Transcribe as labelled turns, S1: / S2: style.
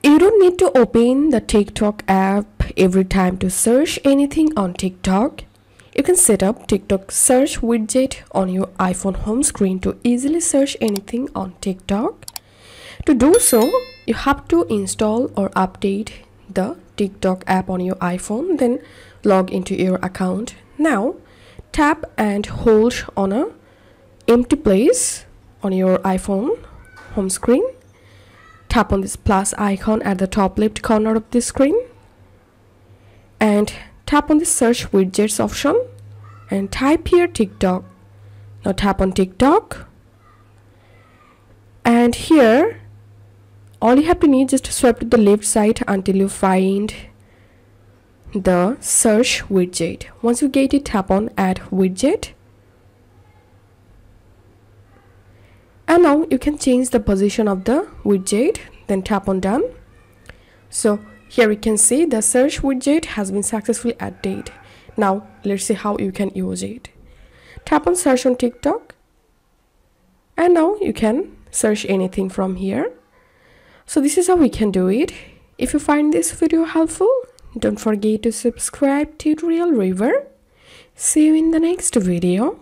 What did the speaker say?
S1: You don't need to open the TikTok app every time to search anything on TikTok. You can set up TikTok search widget on your iPhone home screen to easily search anything on TikTok. To do so, you have to install or update the TikTok app on your iPhone, then log into your account. Now, tap and hold on a empty place on your iPhone home screen. Tap on this plus icon at the top left corner of the screen and tap on the search widgets option and type here TikTok. Now tap on TikTok, and here all you have to need is to swipe to the left side until you find the search widget. Once you get it, tap on add widget, and now you can change the position of the widget, then tap on done. So here you can see the search widget has been successfully added. Now let's see how you can use it. Tap on search on TikTok, and now you can search anything from here. So this is how we can do it. If you find this video helpful, don't forget to subscribe to Tutorial River. See you in the next video.